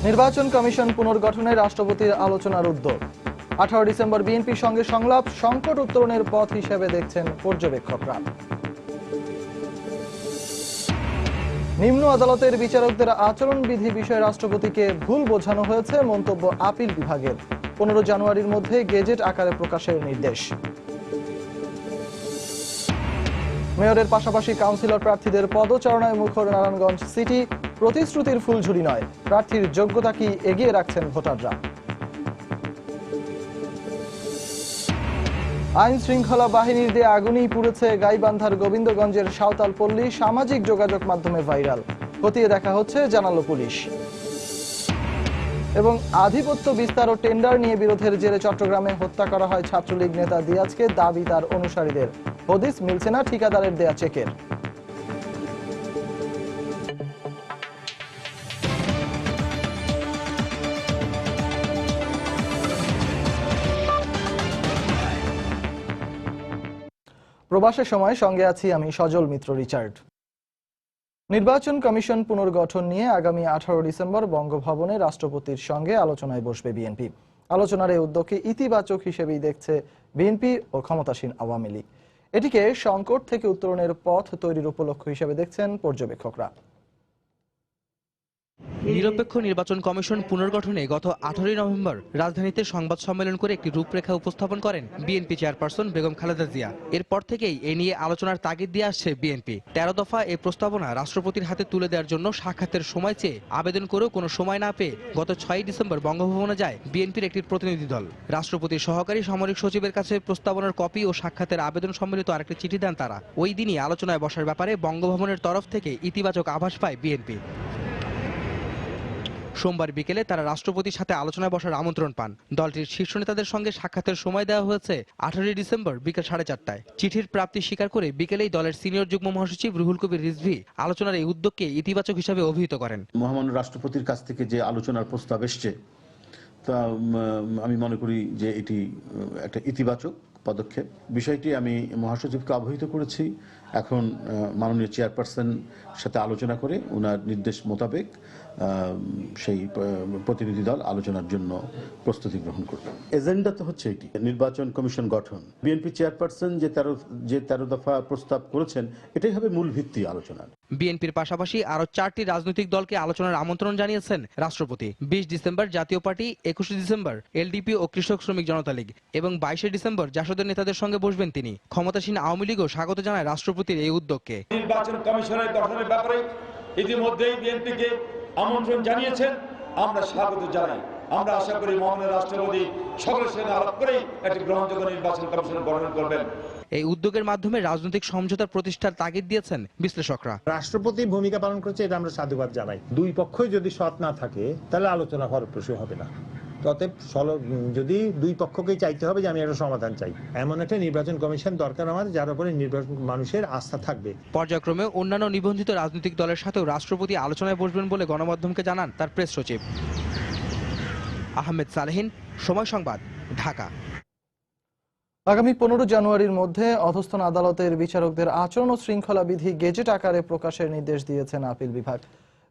নির্বাচন কমিশন পুনর্গঠনে রাষ্ট্রপতির আলোচনার উদ্যোগ। 18 ডিসেম্বর বিএনপির সঙ্গে সংলাপ, সংকট উত্তরণের পথ হিসেবে দেখছেন পর্যবেক্ষকরা। নিম্ন আদালতের বিচারকদের আচরণবিধি বিষয়ে রাষ্ট্রপতিকে ভুল বোঝানো হয়েছে, মন্তব্য আপিল বিভাগের। 15 জানুয়ারির মধ্যে গেজেট আকারে প্রকাশের নির্দেশ। মেয়রের পাশাপাশি কাউন্সিলর প্রার্থীদের পদচারণায় মুখর নারায়ণগঞ্জ সিটি। প্রতিশ্রুতির ফুলঝুরি নয়, প্রার্থীর যোগ্যতা কি এগিয়ে রাখছেন ভোটাররা। আইন শৃঙ্খলা বাহিনীর দিয়ে আগুনেই পুড়েছে গাইবান্ধার গোবিন্দগঞ্জের সাঁওতাল পল্লী, সামাজিক যোগাযোগ মাধ্যমে ভাইরাল। খতিয়ে দেখা হচ্ছে, জানালো পুলিশ। এবং আধিপত্য বিস্তার ও টেন্ডার নিয়ে বিরোধের জেরে চট্টগ্রামে হত্যা করা হয় ছাত্রলীগ নেতা দিয়াজকে, দাবি তার অনুসারীদের। হদিস মিলছে না ঠিকাদারের দেয়া চেকের। প্রবাসের সময় সঙ্গে আছি আমি সজল মিত্র রিচার্ড। নির্বাচন কমিশন পুনর্গঠন নিয়ে আগামী 18 ডিসেম্বর বঙ্গভবনে রাষ্ট্রপতির সঙ্গে আলোচনায় বসবে বিএনপি। আলোচনার এই উদ্যোগকে ইতিবাচক হিসেবেই দেখছে বিএনপি ও ক্ষমতাসীন আওয়ামী লীগ। এটিকে সংকট থেকে উত্তরণের পথ তৈরির উপলক্ষ হিসেবে দেখছেন পর্যবেক্ষকরা। নিরপেক্ষ নির্বাচন কমিশন পুনর্গঠনে গত 18 নভেম্বর রাজধানীতে সংবাদ সম্মেলন করে একটি রূপরেখা উপস্থাপন করেন বিএনপি চেয়ারপারসন বেগম খালেদা জিয়া। এরপর থেকেই এ নিয়ে আলোচনার তাগিদ দিয়ে আসছে বিএনপি। 13 দফা এই প্রস্তাবনা রাষ্ট্রপতির হাতে তুলে দেওয়ার জন্য সাক্ষাতের সময় চেয়ে আবেদন করেও কোনো সময় না পেয়ে গত 6 ডিসেম্বর বঙ্গভবনে যায় বিএনপির একটি প্রতিনিধি দল। রাষ্ট্রপতির সহকারী সামরিক সচিবের কাছে প্রস্তাবনার কপি ও সাক্ষাতের আবেদন সম্মিলিত আরেকটি চিঠি দেন তারা। ওই দিনই আলোচনায় বসার ব্যাপারে বঙ্গভবনের তরফ থেকে ইতিবাচক আভাস পায় বিএনপি। সোমবার বিকেলে তারা রাষ্ট্রপতির সাথে আলোচনায় বসার আমন্ত্রণ পান। দলটির শীর্ষ নেতাদের সঙ্গে সাক্ষাতের সময় দেওয়া হয়েছে 18 ডিসেম্বর বিকেল 4:30টায়। চিঠির প্রাপ্তি স্বীকার করে বিকেলেই দলের সিনিয়র যুগ্ম মহাসচিব রুহুল কবির রিজভী আলোচনার এই উদ্যোগকে ইতিবাচক হিসেবে অভিহিত করেন। মহামান্য রাষ্ট্রপতির কাছ থেকে যে আলোচনার প্রস্তাব এসছে, তা আমি মনে করি যে এটি একটা ইতিবাচক পদক্ষেপ। বিষয়টি আমি মহাসচিবকে অবহিত করেছি। এখন মাননীয় চেয়ারপারসন সাথে আলোচনা করে ওনার নির্দেশ মোতাবেক সেই প্রতিনিধি দল আলোচনার জন্য প্রস্তুতি গ্রহণ করবে। এজেন্ডা তো হচ্ছে এটি, নির্বাচন কমিশন গঠন। বিএনপি চেয়ারপারসন যে 13 দফা প্রস্তাব করেছেন, এটাই হবে মূল ভিত্তি আলোচনার। বিএনপির পাশাপাশি আরো 4টি রাজনৈতিক দলকে আলোচনার আমন্ত্রণ জানিয়েছেন রাষ্ট্রপতি। 20 ডিসেম্বর জাতীয় পার্টি, 21 ডিসেম্বর এলডিপি ও কৃষক শ্রমিক জনতা লীগ এবং 22 ডিসেম্বর জাসদের নেতাদের সঙ্গে বসবেন তিনি। ক্ষমতাসীন আওয়ামী লীগও স্বাগত জানায় রাষ্ট্রপতির এই উদ্যোগকে। নির্বাচন কমিশনের গঠনের ব্যাপারে ইতিমধ্যেই বিএনপিকে আমন্ত্রণ জানিয়েছেন, আমরা স্বাগত জানাই। আমরা আশা করি মহামান্য রাষ্ট্রপতি সকলের সাথে আলাপ করেই একটি গ্রহণযোগ্য নির্বাচন কমিশন গঠন করবেন। এই উদ্যোগের মাধ্যমে রাজনৈতিক সমঝোতার প্রতিষ্ঠার তাগিদ দিয়েছেন বিশ্লেষকরা। রাষ্ট্রপতি ভূমিকা পালন করেছে, এটা আমরা সাধুবাদ জানাই। দুই পক্ষই যদি সৎ না থাকে তাহলে আলোচনা ফলপ্রসূ হবে না। অতএব যদি দুই পক্ষকেই চাইতে হবে যে আমি একটা সমাধান চাই, এমন একটা নির্বাচন কমিশন দরকার আমাদের, যার উপরে নির্বাচন মানুষের আস্থা থাকবে। পর্যায়ক্রমে অন্যান্য নিবন্ধিত রাজনৈতিক দলের সাথেও রাষ্ট্রপতি আলোচনায় বসবেন বলে গণমাধ্যমকে জানান তার প্রেস সচিব। আহমেদ সালেহিন, সময় সংবাদ, ঢাকা। আগামী 15 জানুয়ারির মধ্যে অধস্তন আদালতের বিচারকদের আচরণ ও শৃঙ্খলা বিধি গেজেট আকারে প্রকাশের নির্দেশ দিয়েছেন আপিল বিভাগ।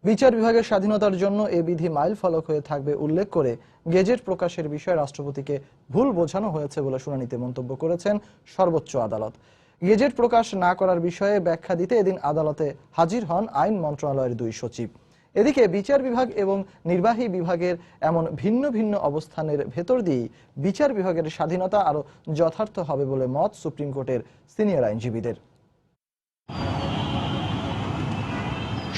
বিচার বিভাগের স্বাধীনতার জন্য এ বিধি মাইল ফলক হয়ে থাকবে উল্লেখ করে গেজেট প্রকাশের বিষয়ে রাষ্ট্রপতিকে ভুল বোঝানো হয়েছে বলে শুনানিতে মন্তব্য করেছেন সর্বোচ্চ আদালত। গেজেট প্রকাশ না করার বিষয়ে ব্যাখ্যা দিতে এদিন আদালতে হাজির হন আইন মন্ত্রণালয়ের 2 সচিব। এদিকে বিচার বিভাগ এবং নির্বাহী বিভাগের এমন ভিন্ন ভিন্ন অবস্থানের ভেতর দিয়েই বিচার বিভাগের স্বাধীনতা আরও যথার্থ হবে বলে মত সুপ্রিম কোর্টের সিনিয়র আইনজীবীদের।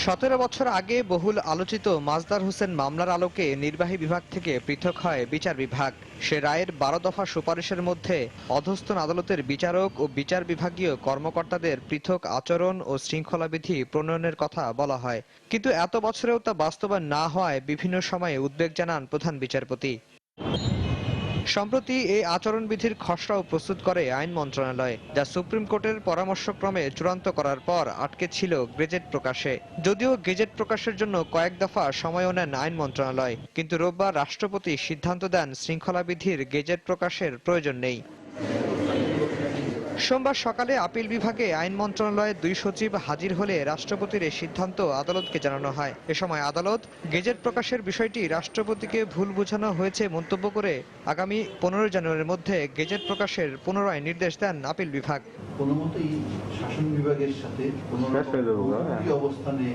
17 বছর আগে বহুল আলোচিত মাজদার হোসেন মামলার আলোকে নির্বাহী বিভাগ থেকে পৃথক হয় বিচার বিভাগ। সে রায়ের 12 দফা সুপারিশের মধ্যে অধস্তন আদালতের বিচারক ও বিচার বিভাগীয় কর্মকর্তাদের পৃথক আচরণ ও শৃঙ্খলাবিধি প্রণয়নের কথা বলা হয়, কিন্তু এত বছরেও তা বাস্তবায়ন না হওয়ায় বিভিন্ন সময়ে উদ্বেগ জানান প্রধান বিচারপতি। সম্প্রতি এই আচরণবিধির খসড়াও প্রস্তুত করে আইন মন্ত্রণালয়, যা সুপ্রিম কোর্টের পরামর্শক্রমে চূড়ান্ত করার পর আটকে ছিল গেজেট প্রকাশে। যদিও গেজেট প্রকাশের জন্য কয়েক দফা সময়ও নেন আইন মন্ত্রণালয়, কিন্তু রোববার রাষ্ট্রপতি সিদ্ধান্ত দেন শৃঙ্খলাবিধির গেজেট প্রকাশের প্রয়োজন নেই। সোমবার সকালে আপিল বিভাগে আইন মন্ত্রণালয়ের 2 সচিব হাজির হলে রাষ্ট্রপতির এই সিদ্ধান্ত আদালতকে জানানো হয়। এ সময় আদালত গেজেট প্রকাশের বিষয়টি রাষ্ট্রপতিকে ভুল বোঝানো হয়েছে মন্তব্য করে আগামী 15 জানুয়ারির মধ্যে গেজেট প্রকাশের পুনরায় নির্দেশ দেন আপিল বিভাগ। কোনো মতেই শাসন বিভাগের সাথে কোনো অবস্থানে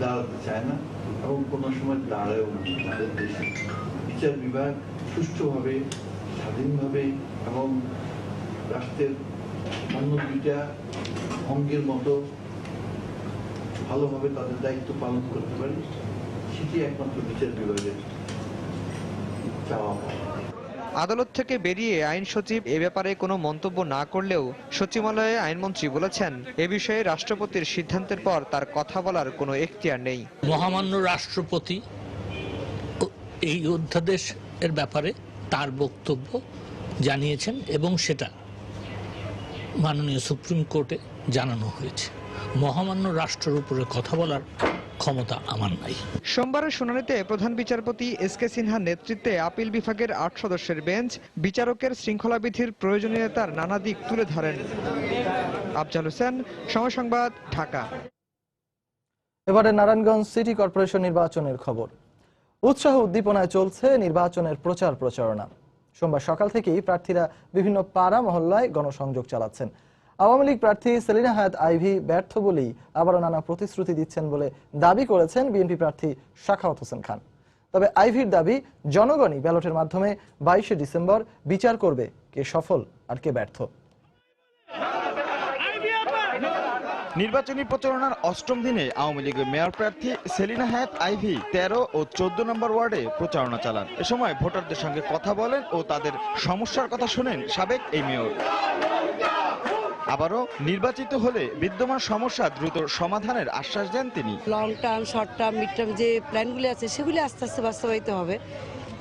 দাঁড়াতে চায় না এবং কোনো সময় দাঁড়ায়ও না। আমাদের দেশে বিচার বিভাগ সুষ্ঠুভাবে, স্বাধীনভাবে এবং রাষ্ট্রের অন্য দুইটা অঙ্গের মতো ভালোভাবে তাদের দায়িত্ব পালন করতে পারে, সেটি একমাত্র বিচার বিভাগের চাওয়া। আদালত থেকে বেরিয়ে আইন সচিব এ ব্যাপারে কোনো মন্তব্য না করলেও সচিবালয়ে আইনমন্ত্রী বলেছেন, এ বিষয়ে রাষ্ট্রপতির সিদ্ধান্তের পর তার কথা বলার কোনো এখতিয়ার নেই। মহামান্য রাষ্ট্রপতি এই অধ্যাদেশ এর ব্যাপারে তার বক্তব্য জানিয়েছেন এবং সেটা মাননীয় সুপ্রিম কোর্টে জানানো হয়েছে। মহামান্য রাষ্ট্রের উপরে কথা বলার ক্ষমতা আমার নাই। সোমবারের শুনানিতে প্রধান বিচারপতি এস.কে. সিনহার নেতৃত্বে আপিল বিভাগের 8 সদস্যের বেঞ্চ বিচারকের শৃঙ্খলাবিধির প্রয়োজনীয়তার নানা দিক তুলে ধরেন। আফজাল হোসেন, সময় সংবাদ, ঢাকা। এবারে নারায়ণগঞ্জ সিটি কর্পোরেশন নির্বাচনের খবর। উৎসাহ উদ্দীপনায় চলছে নির্বাচনের প্রচারণা। সোমবার সকাল থেকেই প্রার্থীরা বিভিন্ন পাড়া মহল্লায় গণসংযোগ চালাচ্ছেন। আওয়ামী লীগ প্রার্থী সেলিনা হায়াত আইভী ব্যর্থ বলেই আবারও নানা প্রতিশ্রুতি দিচ্ছেন বলে দাবি করেছেন বিএনপি প্রার্থী সাখাওয়াত হোসেন খান। তবে আইভীর দাবি, জনগণই ব্যালটের মাধ্যমে 22শে ডিসেম্বর বিচার করবে কে সফল আর কে ব্যর্থ। নির্বাচনী প্রচারণার 8ম দিনে আওয়ামী লীগের মেয়র প্রার্থী সেলিনা হায়াত আইভী 13 ও 14 নম্বর ওয়ার্ডে প্রচারণা চালান। এ সময় ভোটারদের সঙ্গে কথা বলেন ও তাদের সমস্যার কথা শোনেন সাবেক এই মেয়র। আবারও নির্বাচিত হলে বিদ্যমান সমস্যা দ্রুত সমাধানের আশ্বাস দেন তিনি। Long term, short term, mid term যে প্ল্যানগুলি আছে সেগুলি আস্তে আস্তে বাস্তবায়িত হবে।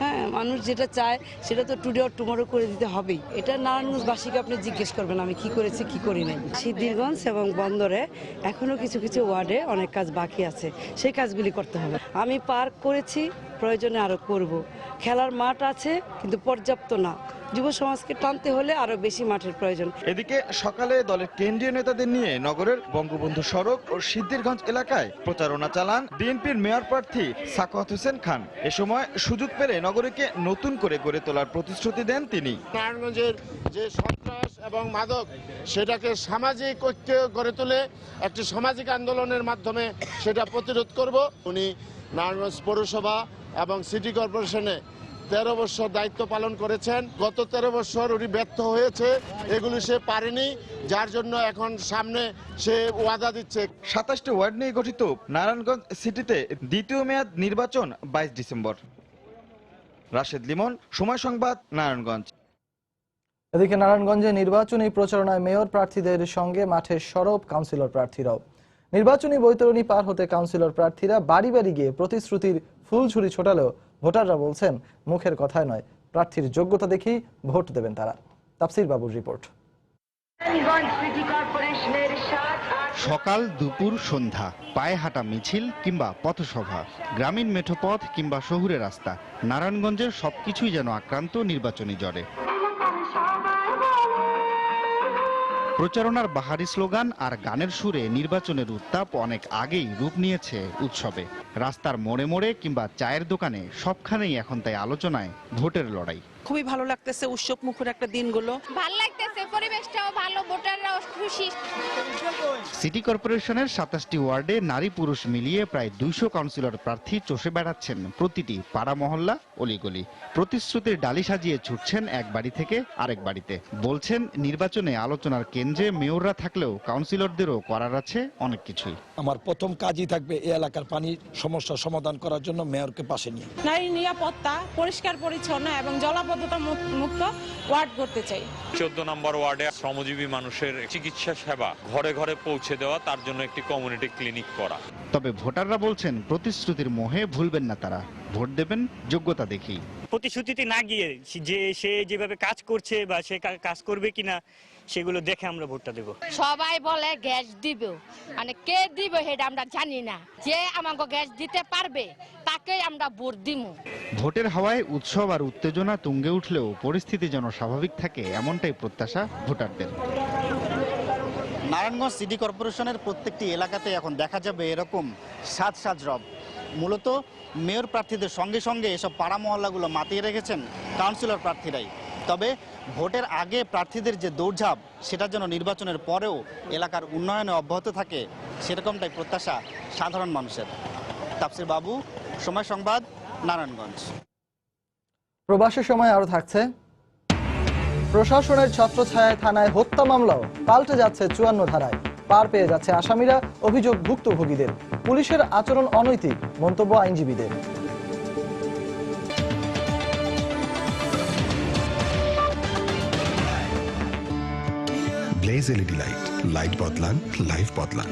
হ্যাঁ, মানুষ যেটা চায় সেটা তো টুডে অর টুমরো করে দিতে হবেই। এটা নারায়ণগঞ্জবাসীকে আপনি জিজ্ঞেস করবেন আমি কি করেছি কি করি নাই। সিদ্ধিরগঞ্জ এবং বন্দরে এখনো কিছু কিছু ওয়ার্ডে অনেক কাজ বাকি আছে, সেই কাজগুলি করতে হবে। আমি পার্ক করেছি, প্রয়োজনে আরো করব। খেলার মাঠ আছে কিন্তু পর্যাপ্ত না, যুব সমাজকে টানতে হলে আরো বেশি মাঠের প্রয়োজন। এদিকে সকালে দলের কেন্দ্রীয় নেতাদের নিয়ে নগরের বঙ্গবন্ধু সড়ক ও সিদ্ধিরগঞ্জ এলাকায় প্রচারণা চালান বিএনপির মেয়র প্রার্থী সাখাওয়াত হোসেন খান। এ সময় সুযোগ পেলে নগরীকে নতুন করে গড়ে তোলার প্রতিশ্রুতি দেন তিনি। নারায়ণগঞ্জের যে সন্ত্রাস এবং মাদক, সেটাকে সামাজিক ঐক্য গড়ে তুলে একটি সামাজিক আন্দোলনের মাধ্যমে সেটা প্রতিরোধ করব। উনি নারায়ণগঞ্জ পৌরসভা এবং সিটি কর্পোরেশনে 13 বছর দায়িত্ব পালন করেছেন। গত 13 বছর উনি ব্যর্থ হয়েছে, এগুলি সে পারেনি, যার জন্য এখন সামনে সে ওয়াদা দিচ্ছে। 27টি ওয়ার্ড নিয়ে গঠিত নারায়ণগঞ্জ সিটিতে দ্বিতীয় মেয়াদ নির্বাচন 22 ডিসেম্বর। রাশেদ লিমন, সময় সংবাদ, নারায়ণগঞ্জ। এদিকে নারায়ণগঞ্জে নির্বাচনী প্রচারণায় মেয়র প্রার্থীদের সঙ্গে মাঠে সরব কাউন্সিলর প্রার্থীরাও। নির্বাচনী বৈতরণী পার হতে কাউন্সিলর প্রার্থীরা বাড়ি বাড়ি গিয়ে প্রতিশ্রুতির ফুলঝুরি ছোটালেও ভোটাররা বলছেন মুখের কথায় নয়, প্রার্থীর যোগ্যতা দেখেই ভোট দেবেন তারা। তাফসির বাবুর রিপোর্ট। সকাল, দুপুর, সন্ধ্যা, পায়ে হাঁটা মিছিল কিংবা পথসভা, গ্রামীণ মেঠোপথ কিংবা শহুরে রাস্তা, নারায়ণগঞ্জের সবকিছুই যেন আক্রান্ত নির্বাচনী জ্বরে। প্রচারণার বাহারি স্লোগান আর গানের সুরে নির্বাচনের উত্তাপ অনেক আগেই রূপ নিয়েছে উৎসবে। রাস্তার মোড়ে মোড়ে কিংবা চায়ের দোকানে সবখানেই এখন তাই আলোচনায় ভোটের লড়াই। খুবই ভালো লাগতেছে, উৎসব মুখর একটা দিনগুলো। ভালো লাগতেছে, পরিবেশটাও ভালো, ভোটাররাও খুশি। সিটি কর্পোরেশনের 27টি ওয়ার্ডে নারী পুরুষ মিলিয়ে প্রায় 200 কাউন্সিলর প্রার্থী চষে বেড়াচ্ছেন প্রতিটি পাড়া মহল্লা, অলিগলি। প্রতিশ্রুতির ডালি সাজিয়ে ছুটছেন এক বাড়ি থেকে আরেক বাড়িতে। বলছেন নির্বাচনে আলোচনার কেন্দ্রে মেয়ররা থাকলেও কাউন্সিলরদেরও করার আছে অনেক কিছুই। আমার প্রথম কাজই থাকবে এই এলাকার পানির সমস্যা সমাধান করার জন্য মেয়রকে পাশে নিয়ে। নারী নিরাপত্তা, পরিষ্কার পরিচ্ছন্ন এবং জলাবদ্ধতা মুক্ত ওয়ার্ড করতে চাই। 14 নম্বর ওয়ার্ডে শ্রমজীবী মানুষের চিকিৎসা সেবা ঘরে ঘরে পৌঁছে দেওয়া, তার জন্য একটি কমিউনিটি ক্লিনিক করা। তবে ভোটাররা বলছেন প্রতিশ্রুতির মোহে ভুলবেন না তারা, ভোট দেবেন যোগ্যতা দেখেই। প্রতিশ্রুতিতে না গিয়ে যে সে যেভাবে কাজ করছে বা সে কাজ করবে কিনা সেগুলো দেখে আমরা ভোটটা দেব। সবাই বলে গ্যাস দিব, মানে কে দিব সেটা আমরা জানি না। যে আমাকে গ্যাস দিতে পারবে তাকে তাকেই আমরা ভোট দিমু। ভোটের হাওয়ায় উৎসব আর উত্তেজনা তুঙ্গে উঠলেও পরিস্থিতি যেন স্বাভাবিক থাকে এমনটাই প্রত্যাশা ভোটারদের। নারায়ণগঞ্জ সিটি কর্পোরেশনের প্রত্যেকটি এলাকাতে এখন দেখা যাবে এরকম সাজ সাজ রব। মূলত মেয়র প্রার্থীদের সঙ্গে সঙ্গে এসব পাড়া মহল্লাগুলো মাতিয়ে রেখেছেন কাউন্সিলর প্রার্থীরাই। তবে ভোটের আগে প্রার্থীদের যে দৌড়ঝাঁপ সেটা যেন নির্বাচনের পরেও এলাকার উন্নয়নে অব্যাহত থাকে সেরকমটাই প্রত্যাশা সাধারণ মানুষের। তাফসির বাবু, সময় সংবাদ, নারায়ণগঞ্জ। প্রবাসের সময় আরো থাকছে, প্রশাসনের ছত্রছায়ায় থানায় হত্যা মামলাও পাল্টে যাচ্ছে 54 ধারায়, পার পেয়ে যাচ্ছে আসামিরা, অভিযোগ ভুক্তভোগীদের। পুলিশের আচরণ অনৈতিক, মন্তব্য আইনজীবীদের। ব্লেজ এলইডি লাইট, লাইট বদলান, লাইফ বদলান।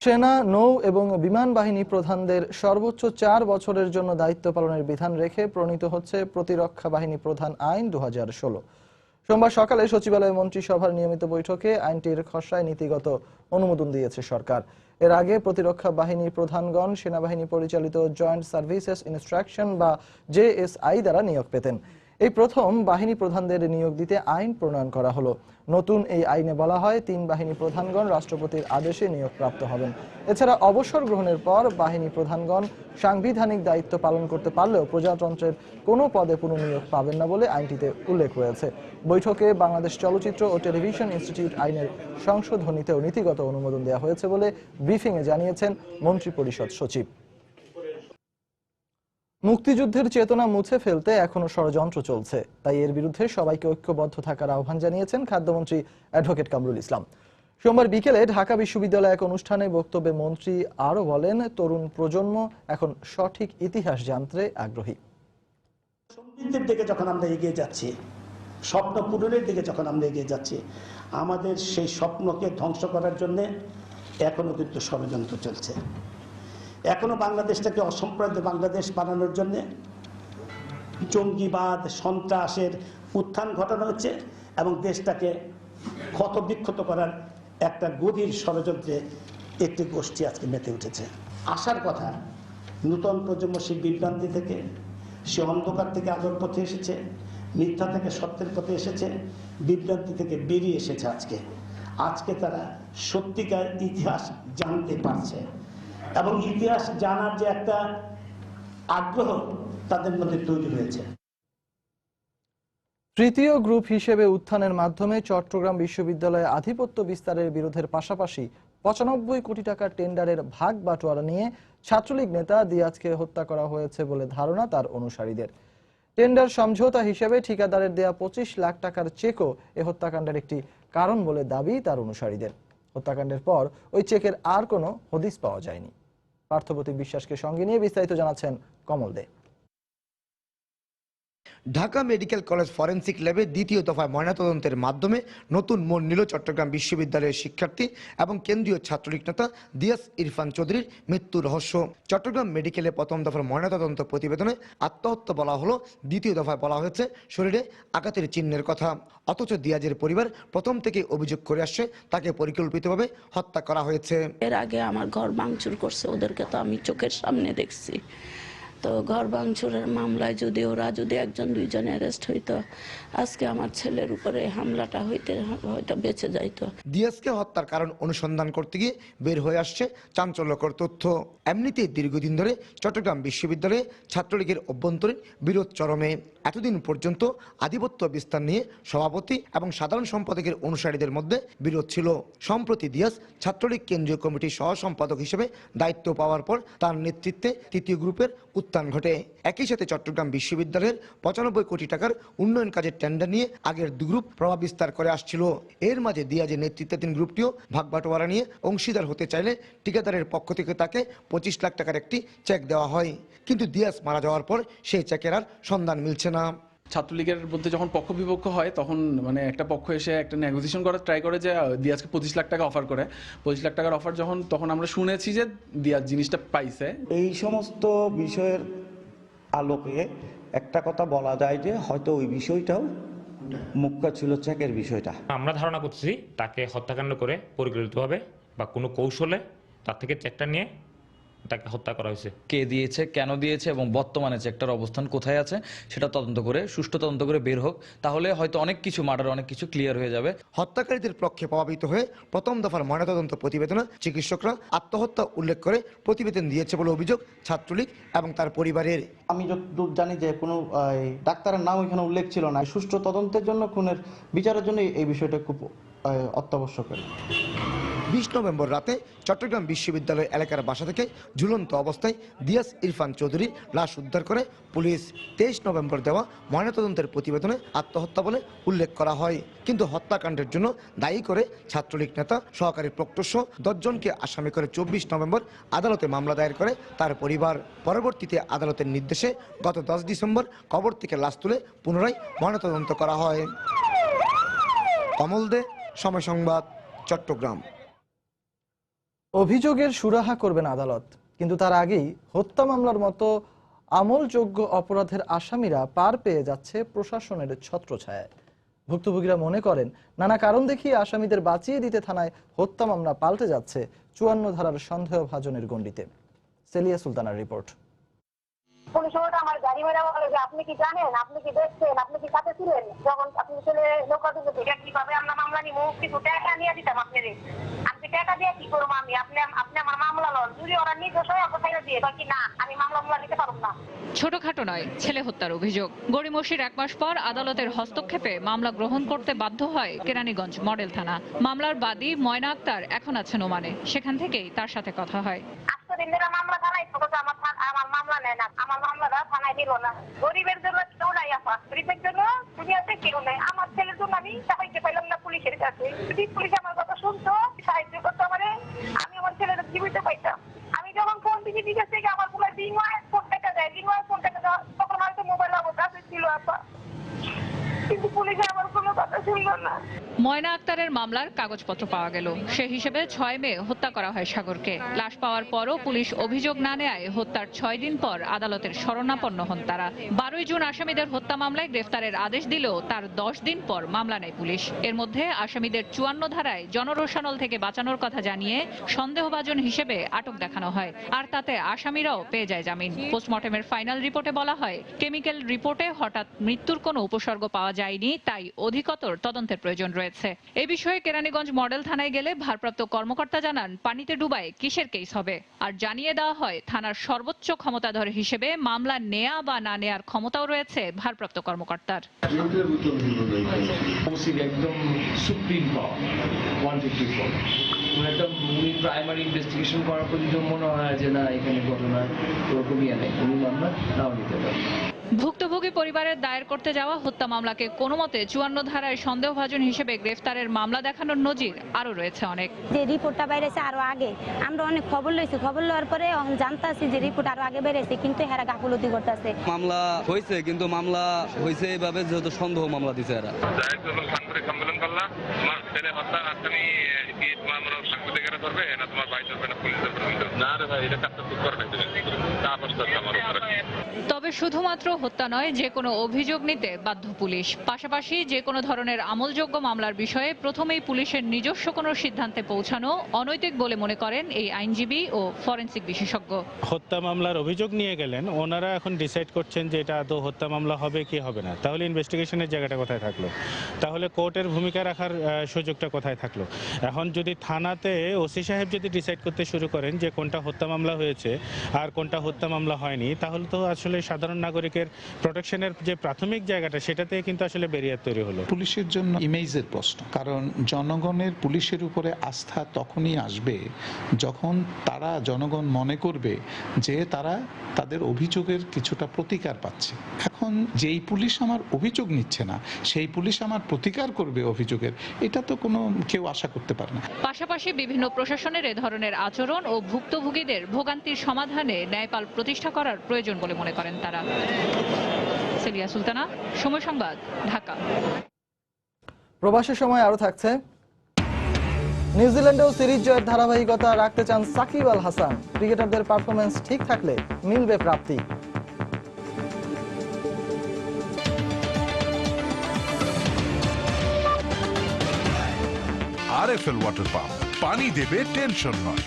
সেনা, নৌ এবং বিমান বাহিনী প্রধানদের সর্বোচ্চ 4 বছরের জন্য দায়িত্ব পালনের বিধান রেখে প্রণীত হচ্ছে প্রতিরক্ষা বাহিনী প্রধান আইন 2016। সোমবার সকালে সচিবালয় মন্ত্রিসভার নিয়মিত বৈঠকে আইনটির খসড়ায় নীতিগত অনুমোদন দিয়েছে সরকার। এর আগে প্রতিরক্ষা বাহিনী প্রধানগণ সেনাবাহিনী পরিচালিত জয়েন্ট সার্ভিসেস ইনস্ট্রাকশন বা জেএসআই দ্বারা নিয়োগ পেতেন। এই প্রথম বাহিনী প্রধানদের নিয়োগ দিতে আইন প্রণয়ন করা হলো। নতুন এই আইনে বলা হয় 3 বাহিনী প্রধানগণ রাষ্ট্রপতির আদেশে নিয়োগপ্রাপ্ত হবেন। এছাড়া অবসর গ্রহণের পর বাহিনী প্রধানগণ সাংবিধানিক দায়িত্ব পালন করতে পারলেও প্রজাতন্ত্রের কোনো পদে পুনর্নিয়োগ পাবেন না বলে আইনটিতে উল্লেখ রয়েছে। বৈঠকে বাংলাদেশ চলচ্চিত্র ও টেলিভিশন ইনস্টিটিউট আইনের সংশোধনীতেও নীতিগত অনুমোদন দেওয়া হয়েছে বলে ব্রিফিংয়ে জানিয়েছেন মন্ত্রিপরিষদ সচিব। মুক্তিযুদ্ধের চেতনা মুছে ফেলতে এখনো ষড়যন্ত্র চলছে, তাই এর বিরুদ্ধে সবাইকে ঐক্যবদ্ধ থাকার আহ্বান জানিয়েছেন খাদ্যমন্ত্রী অ্যাডভোকেট কামরুল ইসলাম। সোমবার বিকেলে ঢাকা বিশ্ববিদ্যালয়ে এক অনুষ্ঠানে বক্তব্যে মন্ত্রী আরো বলেন, তরুণ প্রজন্ম এখন সঠিক ইতিহাস জানতে আগ্রহী। সমৃদ্ধির দিকে যখন আমরা এগিয়ে যাচ্ছি, স্বপ্ন পূরণের দিকে যখন আমরা এগিয়ে যাচ্ছি, আমাদের সেই স্বপ্নকে ধ্বংস করার জন্য এখনো কিন্তু ষড়যন্ত্র চলছে। এখনো বাংলাদেশটাকে অসম্প্রদায়িত বাংলাদেশ বানানোর জন্য জঙ্গিবাদ, সন্ত্রাসের উত্থান ঘটানো হচ্ছে এবং দেশটাকে ক্ষতবিক্ষত করার একটা গভীর ষড়যন্ত্রে একটি গোষ্ঠী আজকে মেতে উঠেছে। আসার কথা নূতন প্রজন্ম সেই বিভ্রান্তি থেকে, সে অন্ধকার থেকে আলোর পথে এসেছে, মিথ্যা থেকে সত্যের পথে এসেছে, বিভ্রান্তি থেকে বেরিয়ে এসেছে। আজকে তারা সত্যিকার ইতিহাস জানতে পারছে এবং ইতিহাস জানার যে একটা আগ্রহ তাদের মধ্যে তৈরি হয়েছে। তৃতীয় গ্রুপ হিসেবে উত্থানের মাধ্যমে চট্টগ্রাম বিশ্ববিদ্যালয়ে আধিপত্য বিস্তারের বিরোধের পাশাপাশি 95 কোটি টাকার টেন্ডারের ভাগ বাটোয়ারা নিয়ে ছাত্রলীগ নেতা দিয়াজকে হত্যা করা হয়েছে বলে ধারণা তার অনুসারীদের। টেন্ডার সমঝোতা হিসেবে ঠিকাদারের দেয়া 25 লাখ টাকার চেকও এ হত্যাকাণ্ডের একটি কারণ বলে দাবি তার অনুসারীদের। হত্যাকাণ্ডের পর ওই চেকের আর কোনো হদিস পাওয়া যায়নি। পার্থপ্রতিম বিশ্বাসকে সঙ্গে নিয়ে বিস্তারিত জানাচ্ছেন কমল দে। ঢাকা মেডিকেল কলেজ ফরেনসিক ল্যাবে দ্বিতীয় দফায় ময়নাতদন্তের মাধ্যমে নতুন মোড় নিল চট্টগ্রাম বিশ্ববিদ্যালয়ের শিক্ষার্থী এবং কেন্দ্রীয় ছাত্রলীগ নেতা দিয়াস ইরফান চৌধুরীর মৃত্যুর রহস্য। চট্টগ্রাম মেডিকেলে প্রথম দফার ময়নাতদন্ত প্রতিবেদনে আত্মহত্যা বলা হলো, দ্বিতীয় দফায় বলা হয়েছে শরীরে আঘাতের চিহ্নের কথা। অথচ দিয়াজের পরিবার প্রথম থেকে অভিযোগ করে আসছে তাকে পরিকল্পিতভাবে হত্যা করা হয়েছে। এর আগে আমার ঘর ভাঙচুর করছে, ওদেরকে তো আমি চোখের সামনে দেখছি। তো ঘর ভাঙচুরের মামলায় যদি ওরা একজন দুইজন অ্যারেস্ট হইতো, আজকে আমার ছেলের উপরে হামলাটা হয়তো বেঁচে যাইতো। দিয়াজকে হত্যার কারণ অনুসন্ধান করতে গিয়ে বের হয়ে আসছে চাঞ্চল্যকর তথ্য। এমনিতেই দীর্ঘদিন ধরে চট্টগ্রাম বিশ্ববিদ্যালয়ে ছাত্রলীগের অভ্যন্তরীণ বিরোধ চরমে। এতদিন পর্যন্ত আধিপত্য বিস্তার নিয়ে সভাপতি এবং সাধারণ সম্পাদকের অনুসারীদের মধ্যে বিরোধ ছিল। সম্প্রতি দিয়াজ ছাত্রলীগ কেন্দ্রীয় কমিটির সহ সম্পাদক হিসেবে দায়িত্ব পাওয়ার পর তার নেতৃত্বে তৃতীয় গ্রুপের উত্থান ঘটে। একই সাথে চট্টগ্রাম বিশ্ববিদ্যালয়ের 95 কোটি টাকার উন্নয়ন কাজের টেন্ডার নিয়ে আগের দু গ্রুপ প্রভাব বিস্তার করে আসছিল। এর মাঝে দিয়াজের নেতৃত্বাধীন গ্রুপটিও ভাগবাটোয়ারা নিয়ে অংশীদার হতে চাইলে ঠিকাদারের পক্ষ থেকে তাকে 25 লাখ টাকার একটি চেক দেওয়া হয়। কিন্তু দিয়াজ মারা যাওয়ার পর সেই চেকের আর সন্ধান মিলছে না। ছাত্রলীগের মধ্যে যখন পক্ষ বিপক্ষ হয় তখন একটা পক্ষ এসে একটা নেগোসিয়েশন করার ট্রাই করে যে দিয়াজকে 25 লাখ টাকা অফার করে। 25 লাখ টাকার অফার তখন আমরা শুনেছি যে দিয়াজ জিনিসটা পাইছে। এই সমস্ত বিষয়ের আলোকে একটা কথা বলা যায় যে হয়তো ওই বিষয়টাও মুখ্য ছিল চেকের বিষয়টা। আমরা ধারণা করছি তাকে হত্যাকাণ্ড করে পরিকল্পিতভাবে বা কোনো কৌশলে তার থেকে চেকটা নিয়ে তাকে হত্যা করা হয়েছে। কে দিয়েছে, কেন দিয়েছে এবং বর্তমানে চেকটার অবস্থান কোথায় আছে সেটা তদন্ত করে, সুষ্ঠু তদন্ত করে বের হোক, তাহলে হয়তো অনেক কিছু মার্ডার অনেক কিছু ক্লিয়ার হয়ে যাবে। হত্যাকারীদের পক্ষে প্রভাবিত হয়ে প্রথম দফার ময়নাতদন্ত প্রতিবেদনে চিকিৎসকরা আত্মহত্যা উল্লেখ করে প্রতিবেদন দিয়েছে বলে অভিযোগ ছাত্রলীগ এবং তার পরিবারের। আমি যতদূর জানি যে কোনো ডাক্তারের নাম এখানে উল্লেখ ছিল না। সুষ্ঠু তদন্তের জন্য, খুনের বিচারের জন্য এই বিষয়টা খুব অত্যাবশ্যক। 20 নভেম্বর রাতে চট্টগ্রাম বিশ্ববিদ্যালয় এলাকার বাসা থেকে ঝুলন্ত অবস্থায় দিয়াস ইরফান চৌধুরী লাশ উদ্ধার করে পুলিশ। 23 নভেম্বর দেওয়া ময়নাতদন্তের প্রতিবেদনে আত্মহত্যা বলে উল্লেখ করা হয়, কিন্তু হত্যাকাণ্ডের জন্য দায়ী করে ছাত্রলীগ নেতা, সহকারী প্রক্টর সহ 10 জনকে আসামি করে 24 নভেম্বর আদালতে মামলা দায়ের করে তার পরিবার। পরবর্তীতে আদালতের নির্দেশে গত 10 ডিসেম্বর কবর থেকে লাশ তুলে পুনরায় ময়নাতদন্ত করা হয়। কমল দে, সময় সংবাদ, চট্টগ্রাম। অভিযোগের সুরাহা করবেন আদালত, কিন্তু তার আগেই হত্যা মামলার মতো আমলযোগ্য অপরাধের আসামিরা পার পেয়ে যাচ্ছে প্রশাসনের ছত্রছায়ায়। ভুক্তভোগীরা মনে করেন নানা কারণ দেখিয়ে আসামিদের বাঁচিয়ে দিতে থানায় হত্যা মামলা পাল্টে যাচ্ছে 54 ধারার সন্দেহভাজনের গণ্ডিতে। সেলিয়া সুলতানার রিপোর্ট। আমার গাড়ি মেরা বলে যে আপনি কি জানেন, আপনি কি দেখছেন, আপনি কি সাথে ছিলেন যখন আপনি ছেলে নৌকা দিতে কিভাবে আমরা মামলা নিব, কিছু টাকা নিয়ে দিতাম আপনার। আপনি টাকা দিয়ে কি করবো আমি? আপনি আমার মামলা লন যদি ওরা নিজস্ব কোথায় দিয়ে বাকি না, আমি মামলা নিতে পারবো না। ছোটখাটো নয়, ছেলে হত্যার অভিযোগ। গড়িমসির 1 মাস পর আদালতের হস্তক্ষেপে মামলা গ্রহণ করতে বাধ্য হয় কেরানীগঞ্জ মডেল থানা। মামলার বাদী ময়না আক্তার এখন আছেন ওমানে, সেখান থেকেই তার সাথে কথা হয়। মামলা থানায় আমার মামলা নেয় না, আমার মামলাটা থানায় দিল না। গরিবের জন্য কেউ নাই আপা, গরিবের জন্য দুনিয়াতে কেউ নেই। আমার ছেলের জন্য আমি সাহায্য পাইলাম না পুলিশের কাছে। যদি পুলিশ আমার কথা শুনতো, সাহায্য করতো আমারে, আমি আমার ছেলের জীবিত পাইতাম। আমি যখন ফোন দিকে জিজ্ঞেস থেকে আমার পুরো রিং হয়, ফোন টাকা দেয়, রিং হয়, ফোন টাকা দেওয়া, তখন হয়তো মোবাইল আমার কাছে ছিল আপা, কিন্তু পুলিশে আমার কোনো কথা শুনলো না। ময়না আক্তারের মামলার কাগজপত্র পাওয়া গেল, সে হিসেবে 6 মে হত্যা করা হয় সাগরকে। লাশ পাওয়ার পরও পুলিশ অভিযোগ না নেয় হত্যার 6 দিন পর আদালতের শরণাপন্ন হন তারা। 12 জুন আসামিদের হত্যা মামলায় গ্রেফতারের আদেশ দিলেও তার 10 দিন পর মামলা নেয় পুলিশ। এর মধ্যে আসামিদের 54 ধারায় জনরোষানল থেকে বাঁচানোর কথা জানিয়ে সন্দেহভাজন হিসেবে আটক দেখানো হয়, আর তাতে আসামিরাও পেয়ে যায় জামিন। পোস্টমর্টেমের ফাইনাল রিপোর্টে বলা হয়, কেমিক্যাল রিপোর্টে হঠাৎ মৃত্যুর কোনো উপসর্গ পাওয়া যায়নি, তাই অধিকতর তদন্তের প্রয়োজন রয়েছে। এই বিষয়ে কেরানীগঞ্জ মডেল থানায় গেলে ভারপ্রাপ্ত কর্মকর্তা জানান পানিতে ডুবায় কিসের কেস হবে, আর জানিয়ে দেওয়া হয় থানার সর্বোচ্চ ক্ষমতাধর হিসেবে মামলা নেয়া বা না নেয়ার ক্ষমতাও রয়েছে ভারপ্রাপ্ত কর্মকর্তার। একদম সুপ্রিম পাওয়ার 154 একটা প্রাইমারি ইনভেস্টিগেশন করার পর যদি মনে হয় যে না এখানে ঘটনা ওরকমই নেই, উনি মামলা নাও নিতে পারে। ভুক্তভোগী পরিবারের দায়ের করতে যাওয়া হত্যা মামলাকে কোনো মতে 54 ধারায় সন্দেহভাজন হিসেবে গ্রেফতারের মামলা দেখানোর নজির আরো রয়েছে অনেক। যে রিপোর্টটা বাইরেছে আরো আগে, আমরা অনেক খবর লইছি, খবর লওয়ার পরে জানতাছি যে রিপোর্ট আরো আগে বেড়েছে, কিন্তু এরা গাফলতি করতেছে। মামলা হয়েছে, কিন্তু মামলা হয়েছে এইভাবে যেহেতু সন্দেহ মামলা দিছে এরা। সাংবাদিক সম্মেলন করলাম, তোমার ছেলে হত্যা আসামি কি তোমার মনে সাংবাদিকেরা ধরবে না তোমার ভাই ধরবে না পুলিশ ধরবে না? রে ভাই, এটা কাজটা ঠিক করে না, তারপর আমার উপরে। তবে শুধুমাত্র হত্যা নয়, যে কোনো অভিযোগ নিতে বাধ্য পুলিশ। পাশাপাশি যে কোনো ধরনের আমলযোগ্য মামলার বিষয়ে প্রথমেই পুলিশের নিজস্ব কোনো সিদ্ধান্তে পৌঁছানো অনৈতিক বলে মনে করেন এই আইনজীবী ও ফরেনসিক বিশেষজ্ঞ। হত্যা মামলার অভিযোগ নিয়ে গেলেন, ওনারা এখন ডিসাইড করছেন যে এটা আদৌ হত্যা মামলা হবে কি হবে না, তাহলে ইনভেস্টিগেশনের জায়গাটা কোথায় থাকলো, তাহলে কোর্টের ভূমিকা রাখার সুযোগটা কোথায় থাকলো। এখন যদি থানাতে ওসি সাহেব যদি ডিসাইড করতে শুরু করেন যে কোনটা হত্যা মামলা হয়েছে আর কোনটা হত্যা মামলা হয়নি, তাহলে তো আসলে সাধারণ নাগরিকের প্রোটেকশনের যে প্রাথমিক জায়গাটা সেটাতে কিন্তু আসলে ব্যারিয়ার তৈরি হলো। পুলিশের জন্য ইমেজের প্রশ্ন, কারণ জনগণের পুলিশের উপরে আস্থা তখনই আসবে যখন তারা জনগণ মনে করবে যে তারা তাদের অভিযোগের কিছুটা প্রতিকার পাচ্ছে। এখন যেই পুলিশ আমার অভিযোগ নিচ্ছে না সেই পুলিশ আমার প্রতিকার করবে অভিযোগের, এটা তো কোনো কেউ আশা করতে পারে না। পাশাপাশি বিভিন্ন প্রশাসনের এ ধরনের আচরণ ও ভুক্তভোগীদের ভোগান্তির সমাধানে ন্যায়পাল প্রতিষ্ঠা করার প্রয়োজন বলে মনে করেন তারা। সেলিয়া সুলতানা, সময় সংবাদ, ঢাকা। প্রবাসের সময় আরো থাকছে, নিউজিল্যান্ডেও সিরিজ জয়ের ধারাবাহিকতা রাখতে চান সাকিব আল হাসান। ক্রিকেটারদের পারফরম্যান্স ঠিক থাকলে মিলবে প্রাপ্তি। আরএফএল ওয়াটার পাম্প, পানি দেবে টেনশন নয়।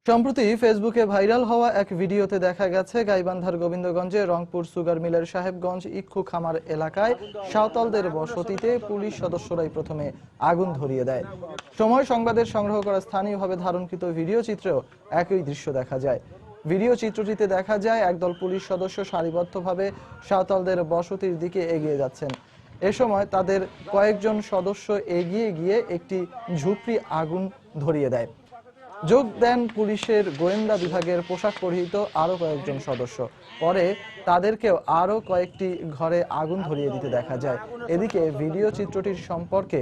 সম্প্রতি ফেসবুকে ভাইরাল হওয়া এক ভিডিওতে দেখা গেছে গাইবান্ধার গোবিন্দগঞ্জে রংপুর সুগার মিলের সাহেবগঞ্জ ইক্ষু খামার এলাকায় সাঁওতালদের বসতিতে পুলিশ সদস্যরাই প্রথমে আগুন ধরিয়ে দেয়। সময় সংবাদের সংগ্রহ করা স্থানীয়ভাবে ধারণকৃত ভিডিও চিত্রেও একই দৃশ্য দেখা যায়। ভিডিও চিত্রটিতে দেখা যায় একদল পুলিশ সদস্য সারিবদ্ধভাবে সাঁওতালদের বসতির দিকে এগিয়ে যাচ্ছেন। এ সময় তাদের কয়েকজন সদস্য এগিয়ে গিয়ে একটি ঝুপড়ি আগুন ধরিয়ে দেয়। যোগ দেন পুলিশের গোয়েন্দা বিভাগের পোশাক পরিহিত আরো কয়েকজন সদস্য। পরে তাদেরকেও আরো কয়েকটি ঘরে আগুন ধরিয়ে দিতে দেখা যায়। এদিকে ভিডিও চিত্রটির সম্পর্কে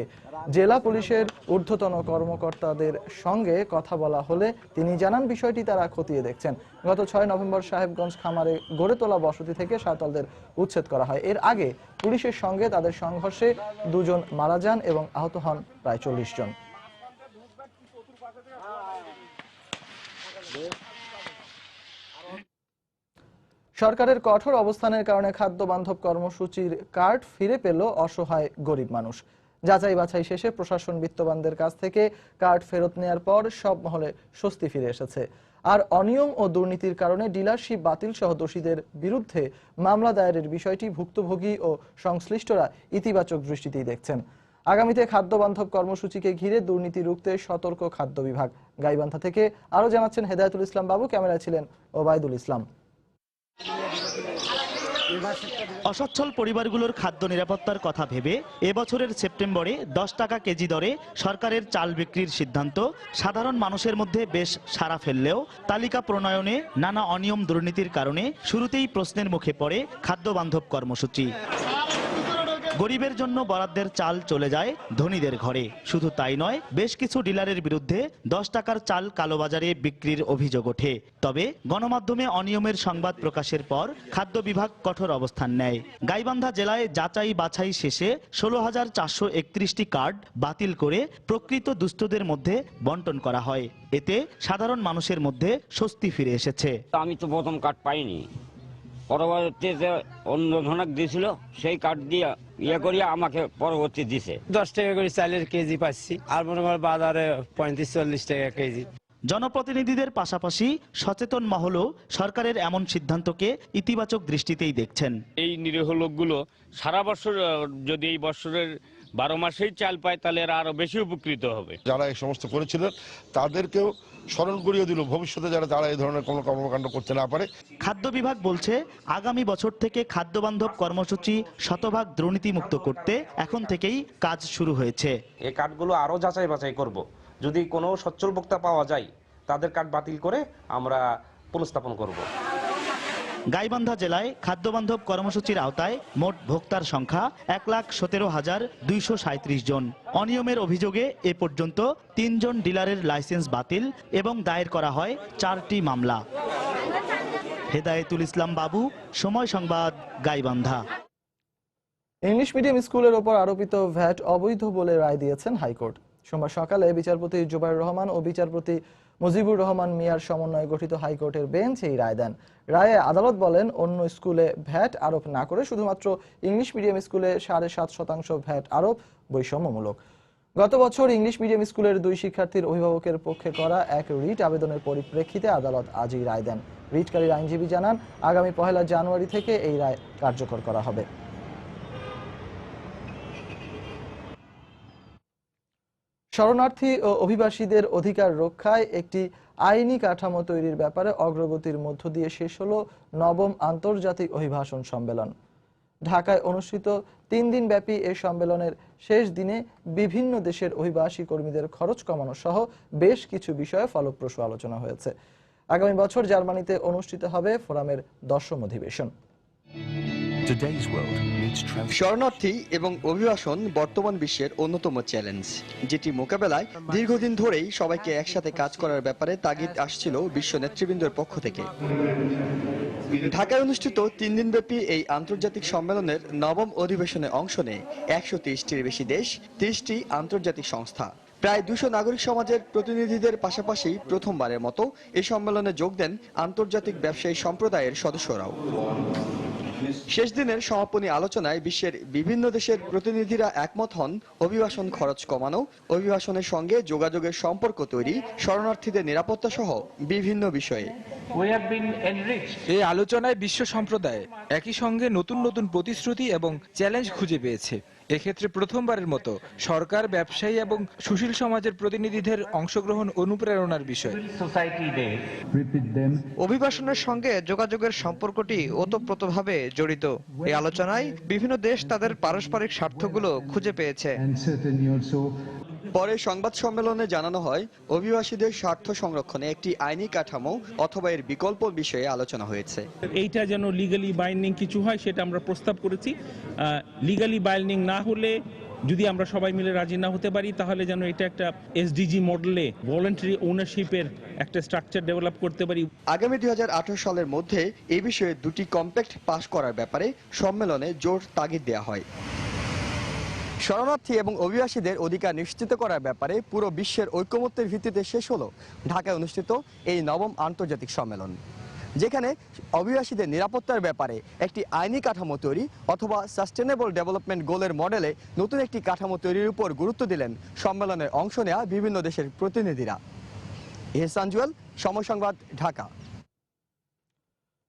জেলা পুলিশের ঊর্ধ্বতন কর্মকর্তাদের সঙ্গে কথা বলা হলে তিনি জানান বিষয়টি তারা খতিয়ে দেখছেন। গত 6 নভেম্বর সাহেবগঞ্জ খামারে গড়ে তোলা বসতি থেকে সাঁওতালদের উচ্ছেদ করা হয়। এর আগে পুলিশের সঙ্গে তাদের সংঘর্ষে 2 জন মারা যান এবং আহত হন প্রায় 40 জন। সরকারের কঠোর অবস্থানের কারণে খাদ্য বান্ধব কর্মসূচির কার্ড ফিরে পেল অসহায় গরিব মানুষ। যাচাই বাছাই শেষে প্রশাসন বিত্তবানদের কাছ থেকে কার্ড ফেরত নেয়ার পর সব মহলে স্বস্তি ফিরে এসেছে। আর অনিয়ম ও দুর্নীতির কারণে ডিলারশিপ বাতিল সহ দোষীদের বিরুদ্ধে মামলা দায়েরের বিষয়টি ভুক্তভোগী ও সংশ্লিষ্টরা ইতিবাচক দৃষ্টিতেই দেখছেন। আগামীতে খাদ্য বান্ধব কর্মসূচিকে ঘিরে দুর্নীতি রুখতে সতর্ক খাদ্য বিভাগ। গাইবান্ধা থেকে আরো জানাচ্ছেন হেদায়েতুল ইসলাম বাবু, ক্যামেরায় ছিলেন ওবায়দুল ইসলাম। অসচ্ছল পরিবারগুলোর খাদ্য নিরাপত্তার কথা ভেবে এবছরের সেপ্টেম্বরে 10 টাকা কেজি দরে সরকারের চাল বিক্রির সিদ্ধান্ত সাধারণ মানুষের মধ্যে বেশ সাড়া ফেললেও তালিকা প্রণয়নে নানা অনিয়ম দুর্নীতির কারণে শুরুতেই প্রশ্নের মুখে পড়ে খাদ্য বান্ধব কর্মসূচি। গরিবের জন্য বরাদ্দের চাল চলে যায় ধনীদের ঘরে। শুধু তাই নয়, বেশ কিছু ডিলারের বিরুদ্ধে 10 টাকার চাল কালোবাজারে বিক্রির অভিযোগ ওঠে। তবে গণমাধ্যমে অনিয়মের সংবাদ প্রকাশের পর খাদ্য বিভাগ কঠোর অবস্থান নেয়। গাইবান্ধা জেলায় যাচাই বাছাই শেষে 16,431টি কার্ড বাতিল করে প্রকৃত দুস্থদের মধ্যে বন্টন করা হয়। এতে সাধারণ মানুষের মধ্যে স্বস্তি ফিরে এসেছে। আমি তো প্রথম কার্ড পাইনি, পরবর্তীতে অন্য ধরনের দিয়েছিল, সেই কার্ড দিয়ে করিয়া আমাকে পরবর্তী দিছে। 10 টাকা করে চালের কেজি পাচ্ছি, আর মনে হয় বাজারে 35-40 টাকা কেজি। জনপ্রতিনিধিদের পাশাপাশি সচেতন মহলও সরকারের এমন সিদ্ধান্তকে ইতিবাচক দৃষ্টিতেই দেখছেন। এই নিরীহ লোকগুলো সারা বছর যদি এই বছরের 12 মাসেই চাল পায় তাহলে এরা আরো বেশি উপকৃত হবে। যারা এই সমস্ত করেছিলেন তাদেরকেও স্মরণ করিয়ে দিল ভবিষ্যতে যারা তারা এই ধরনের কোনো কর্মকাণ্ড করতে না পারে। খাদ্য বিভাগ বলছে আগামী বছর থেকে খাদ্য বান্ধব কর্মসূচি শতভাগ দুর্নীতিমুক্ত করতে এখন থেকেই কাজ শুরু হয়েছে। এই কার্ডগুলো আরো যাচাই বাছাই করব, যদি কোনো সচ্ছল ভোক্তা পাওয়া যায় তাদের কার্ড বাতিল করে আমরা পুনঃস্থাপন করব। গাইবান্ধা জেলায় খাদ্য বান্ধব কর্মসূচির আওতায় মোট ভোক্তার সংখ্যা 1,17,237 জন। অনিয়মের অভিযোগে এ পর্যন্ত 3 জন ডিলারের লাইসেন্স বাতিল এবং দায়ের করা হয় 4টি মামলা। হেদায়েতুল ইসলাম বাবু, সময় সংবাদ, গাইবান্ধা। ইংলিশ মিডিয়াম স্কুলের ওপর আরোপিত ভ্যাট অবৈধ বলে রায় দিয়েছেন হাইকোর্ট। সোমবার সকালে বিচারপতি জুবাইর রহমান ও বিচারপতি মুজিবুর রহমান মিয়ার সমন্বয়ে গঠিত হাইকোর্টের বেঞ্চ এই রায় দেন। রায়ে আদালত বলেন, অন্য স্কুলে ভ্যাট আরোপ না করে শুধুমাত্র ইংলিশ মিডিয়াম স্কুলে 7.5% ভ্যাট আরোপ বৈষম্যমূলক। গত বছর ইংলিশ মিডিয়াম স্কুলের 2 শিক্ষার্থীর অভিভাবকের পক্ষে করা এক রিট আবেদনের পরিপ্রেক্ষিতে আদালত আজই রায় দেন। রিটকারীর আইনজীবী জানান, আগামী 1 জানুয়ারি থেকে এই রায় কার্যকর করা হবে। শরণার্থী ও অভিবাসীদের অধিকার রক্ষায় একটি আইনি কাঠামো তৈরির ব্যাপারে অগ্রগতির মধ্য দিয়ে শেষ হলো 9ম আন্তর্জাতিক অভিবাসন সম্মেলন। ঢাকায় অনুষ্ঠিত 3 দিন ব্যাপী এই সম্মেলনের শেষ দিনে বিভিন্ন দেশের অভিবাসী কর্মীদের খরচ কমানো সহ বেশ কিছু বিষয়ে ফলপ্রসূ আলোচনা হয়েছে। আগামী বছর জার্মানিতে অনুষ্ঠিত হবে ফোরামের 10ম অধিবেশন। শরণার্থী এবং অভিবাসন বর্তমান বিশ্বের অন্যতম চ্যালেঞ্জ, যেটি মোকাবেলায় দীর্ঘদিন ধরেই সবাইকে একসাথে কাজ করার ব্যাপারে তাগিদ আসছিল বিশ্ব নেতৃবৃন্দের পক্ষ থেকে। ঢাকায় অনুষ্ঠিত 3 দিনব্যাপী এই আন্তর্জাতিক সম্মেলনের 9ম অধিবেশনে অংশ নেয় 130টির বেশি দেশ, 30টি আন্তর্জাতিক সংস্থা। প্রায় 200 নাগরিক সমাজের প্রতিনিধিদের পাশাপাশি প্রথমবারের মতো এই সম্মেলনে যোগ দেন আন্তর্জাতিক ব্যবসায়ী সম্প্রদায়ের সদস্যরাও। শেষ দিনের সমাপনী আলোচনায় বিশ্বের বিভিন্ন দেশের প্রতিনিধিরা একমত হন অভিবাসন খরচ কমানো, অভিবাসনের সঙ্গে যোগাযোগের সম্পর্ক তৈরি, শরণার্থীদের নিরাপত্তা সহ বিভিন্ন বিষয়ে। এই আলোচনায় বিশ্ব সম্প্রদায় একই সঙ্গে নতুন নতুন প্রতিশ্রুতি এবং চ্যালেঞ্জ খুঁজে পেয়েছে। এক্ষেত্রে প্রথমবারের মতো সরকার, ব্যবসায়ী এবং সুশীল সমাজের প্রতিনিধিদের অংশগ্রহণ অনুপ্রেরণার বিষয়। অভিবাসনের সঙ্গে যোগাযোগের সম্পর্কটি ওতপ্রোতভাবে জড়িত। এই আলোচনায় বিভিন্ন দেশ তাদের পারস্পরিক স্বার্থগুলো খুঁজে পেয়েছে। পরে সংবাদ সম্মেলনে জানানো হয়, অভিবাসীদের স্বার্থ সংরক্ষণে একটি আইনি কাঠামো অথবা এর বিকল্প বিষয়ে আলোচনা হয়েছে। এইটা যেন লিগালি বাইন্ডিং কিছু হয় সেটা আমরা প্রস্তাব করেছি। লিগালি বাইন্ডিং না হলে যদি আমরা সবাই মিলে রাজি না হতে পারি, তাহলে যেন এটা একটা এসডিজি মডেলে ভলান্টারি ওনারশিপের একটা স্ট্রাকচার ডেভেলপ করতে পারি। আগামী 2018 সালের মধ্যে এই বিষয়ে দুটি কম্প্যাক্ট পাস করার ব্যাপারে সম্মেলনে জোর তাগিদ দেওয়া হয়। শরণার্থী এবং অভিবাসীদের অধিকার নিশ্চিত করার ব্যাপারে পুরো বিশ্বের ঐকমত্যের ভিত্তিতে শেষ হলো ঢাকায় অনুষ্ঠিত এই নবম আন্তর্জাতিক সম্মেলন, যেখানে অভিবাসীদের নিরাপত্তার ব্যাপারে একটি আইনি কাঠামো তৈরি অথবা সাস্টেনেবল ডেভেলপমেন্ট গোলের মডেলে নতুন একটি কাঠামো তৈরির উপর গুরুত্ব দিলেন সম্মেলনে অংশ নেওয়া বিভিন্ন দেশের প্রতিনিধিরা। এহসান জুয়েল, সময় সংবাদ, ঢাকা।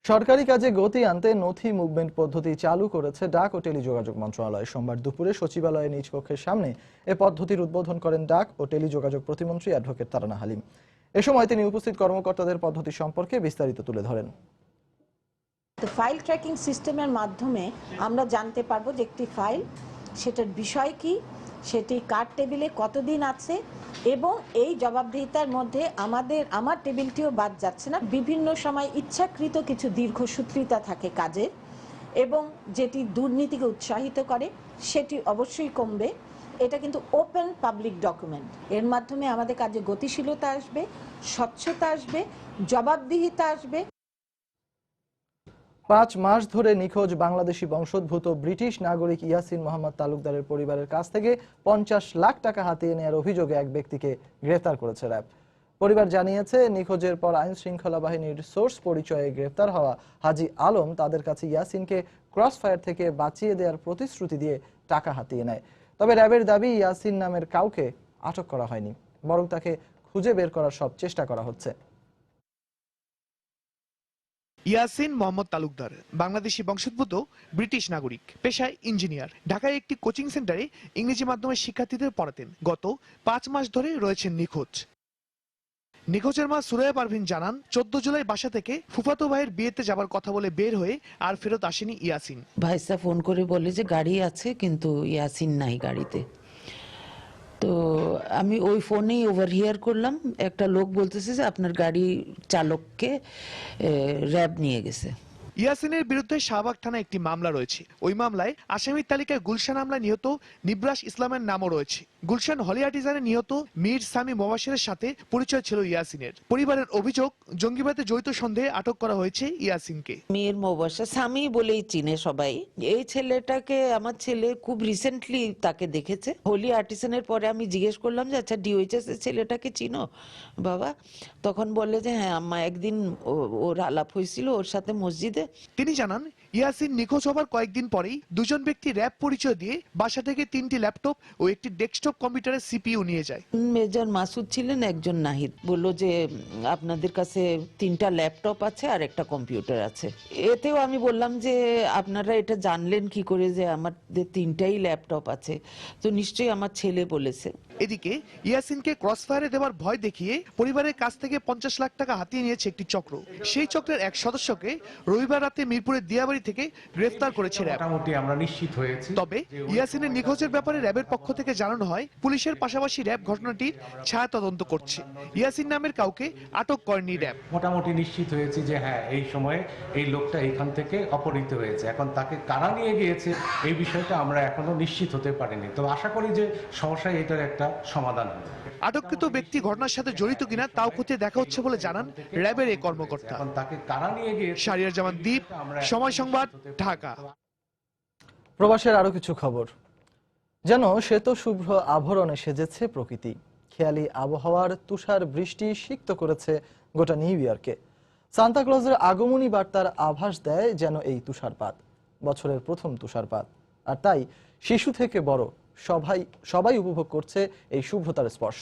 সরকারি কাজে গতি আনতে নথি মুভমেন্ট পদ্ধতি চালু করেছে ডাক ও টেলিযোগাযোগ মন্ত্রণালয়। সোমবার দুপুরে সচিবালয়ের নিজ কক্ষের সামনে এ পদ্ধতির উদ্বোধন করেন ডাক ও টেলিযোগাযোগ প্রতিমন্ত্রী অ্যাডভোকেট তারানা হালিম। এ সময় তিনি উপস্থিত কর্মকর্তাদের পদ্ধতি সম্পর্কে বিস্তারিত তুলে ধরেন। ফাইল ট্র্যাকিং সিস্টেমের মাধ্যমে আমরা জানতে পারবো যে একটি ফাইল, সেটার বিষয় কি, সেটি কার টেবিলে কতদিন আছে, এবং এই জবাবদিহিতার মধ্যে আমার টেবিলটিও বাদ যাচ্ছে না। বিভিন্ন সময় ইচ্ছাকৃত কিছু দীর্ঘসূত্রিতা থাকে কাজের, এবং যেটি দুর্নীতিকে উৎসাহিত করে সেটি অবশ্যই কমবে। এটা কিন্তু ওপেন পাবলিক ডকুমেন্ট। এর মাধ্যমে আমাদের কাজে গতিশীলতা আসবে, স্বচ্ছতা আসবে, জবাবদিহিতা আসবে। 5 মাস ধরে নিখোঁজ বাংলাদেশি বংশোদ্ভূত ব্রিটিশ নাগরিক ইয়াসিন মোহাম্মদ তালুকদারের পরিবারের কাছ থেকে 50 লাখ টাকা হাতিয়ে নেওয়ার অভিযোগে এক ব্যক্তিকে গ্রেফতার করেছে র্যাব। পরিবার জানিয়েছে, নিখোঁজের পর আইন শৃঙ্খলা বাহিনীর সোর্স পরিচয়ে গ্রেফতার হওয়া হাজি আলম তাদের কাছে ইয়াসিনকে ক্রসফায়ার থেকে বাঁচিয়ে দেওয়ার প্রতিশ্রুতি দিয়ে টাকা হাতিয়ে নেয়। তবে র্যাবের দাবি, ইয়াসিন নামের কাউকে আটক করা হয়নি, বরং তাকে খুঁজে বের করার সব চেষ্টা করা হচ্ছে। ইয়াসিন মোহাম্মদ তালুকদার বাংলাদেশি বংশোদ্ভূত ব্রিটিশ নাগরিক, পেশায় ইঞ্জিনিয়ার। ঢাকায় একটি কোচিং সেন্টারে ইংরেজি মাধ্যমের শিক্ষার্থীদের পড়াতেন। গত 5 মাস ধরে রয়েছেন নিখোঁজ। নিখোঁজের মা সুরাইয়া পারভিন জানান, 14 জুলাই বাসা থেকে ফুফাতো ভাইয়ের বিয়েতে যাবার কথা বলে বের হয়ে আর ফেরত আসেনি ইয়াসিন। ভাইসা ফোন করে বলে যে গাড়ি আছে কিন্তু ইয়াসিন নাই গাড়িতে। তো আমি ওই ফোনেই ওভারহিয়ার করলাম, একটা লোক বলতেছে যে আপনার গাড়ি চালককে র্যাব নিয়ে গেছে। ইয়াসিনের বিরুদ্ধে শাহবাগ থানায় একটি মামলা রয়েছে। ওই মামলায় আসামির তালিকায় গুলশান হামলায় নিহত নিবরাস ইসলামের নামও রয়েছে। গুলশান হলিআর্টিজানে নিহত মীর সামি মোবাশেরের সাথে পরিচয় ছিল ইয়াসিনের। পরিবারের অভিযোগ, জঙ্গিবাদে জড়িত সন্দেহে আটক করা হয়েছে ইয়াসিনকে। মীর মোবাশের সামি বলেই চিনে সবাই। এই ছেলেটাকে আমার ছেলে খুব রিসেন্টলি তাকে দেখেছে। হোলি আর্টিজানের পরে আমি জিজ্ঞেস করলাম যে আচ্ছা ডিওএইচএস এর ছেলেটাকে চিনো বাবা? তখন বলে যে হ্যাঁ আম্মা, একদিন ওর আলাপ হয়েছিল ওর সাথে মসজিদে। তিনি জানান, ইয়াসিন নিখোঁজ হবার কয়েকদিন পরেই দুজন ব্যক্তি র্যাব পরিচয় দিয়ে বাসা থেকে 3টি ল্যাপটপ ও একটি ডেস্কটপ কম্পিউটারের সিপিইউ নিয়ে যায়। মেজর মাসুদ ছিলেন, একজন নাহিদ। বলল যে আপনাদের কাছে 3টা ল্যাপটপ আছে আর একটা কম্পিউটার আছে। এতেও আমি বললাম যে আপনারা এটা জানলেন কি করে যে আমাদের 3টাই ল্যাপটপ আছে? তো নিশ্চয়ই আমার ছেলে বলেছে। এদিকে ইয়াসিনকে ক্রসফায়ারে দেওয়ার ভয় দেখিয়ে পরিবারের কাছ থেকে 50 লাখ টাকা হাতিয়ে নিয়েছে একটি চক্র। সেই চক্রের এক সদস্যকে রবিবার রাতে মিরপুরের দিয়াবাড়ি থেকে গ্রেফতার করেছে র্যাব। মোটামুটি আমরা নিশ্চিত হয়েছি। তবে ইয়াসিনের নিখোঁজের ব্যাপারে র্যাবের পক্ষ থেকে জানানো হয়, পুলিশের পাশাপাশি র্যাব ঘটনাটির ছায়া তদন্ত করছে। ইয়াসিন নামের কাউকে আটক করেনি র্যাব। মোটামুটি নিশ্চিত হয়েছি যে হ্যাঁ, এই সময়ে এই লোকটা এখান থেকে অপহৃত হয়েছে। এখন তাকে কারা নিয়ে গিয়েছে এই বিষয়টা আমরা এখনো নিশ্চিত হতে পারিনি। তো আশা করি যে সমস্যায় এটার একটা সমাধান হবে। আটককৃত ব্যক্তি ঘটনার সাথে জড়িত কিনা তাও খতিয়ে দেখা হচ্ছে বলে জানান র্যাবের এই কর্মকর্তা। তাকে কারা নিয়ে গিয়েছে। শাহরিয়ার জামান দ্বীপ, সময় সংবাদ, ঢাকা। প্রবাসের আরো কিছু খবর। যেন শ্বেত শুভ্র আভরণে সেজেছে প্রকৃতি। খেয়ালি আবহাওয়ার তুষার বৃষ্টি সিক্ত করেছে গোটা নিউ ইয়র্কে। সান্তা ক্লজের আগমনী বার্তার আভাস দেয় যেন এই তুষারপাত। বছরের প্রথম তুষারপাত, আর তাই শিশু থেকে বড় সবাই উপভোগ করছে এই শুভ্রতার স্পর্শ।